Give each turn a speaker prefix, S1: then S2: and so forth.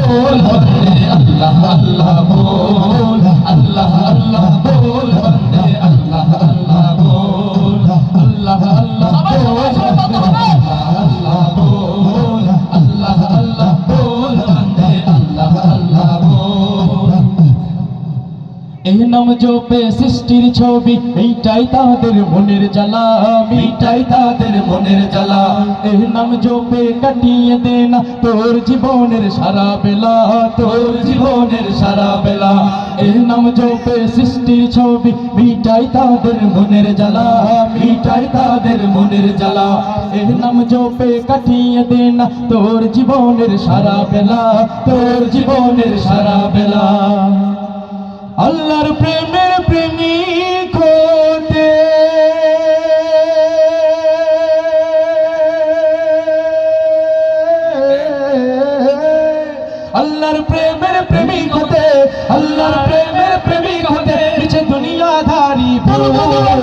S1: बोल बंदे अल्लाह अल्लाह बोल, अल्लाह अल्लाह बोल बंदे अल्लाह अल्लाह बोल, अल्लाह अल्लाह बोल अल्लाह बोल, अल्लाह अल्लाह बोल बंदे अल्लाह अल्लाह बोल। এই নাম জপে সৃষ্টির ছবি এইটাই তাদের মনের জ্বালা, মিটাই তাদের মনের জ্বালা। এই নাম জপে কাটিয়ে দে না তোর জীবনের সারা বেলা, তোর জীবনের সারা বেলা। এই নাম জপে সৃষ্টির ছবি মিটাই তাদের মনের জ্বালা, মিটাই তাদের মনের জ্বালা। এই নাম জপে কাটিয়ে দে না তোর জীবনের সারা বেলা, তোর জীবনের সারা বেলা। আল্লাহর প্রেমের প্রেমিক হতে আল্লাহর প্রেমের প্রেমিক হতে, আল্লাহর প্রেমের প্রেমিক হতে পিছে দুনিয়াদারি ভুল।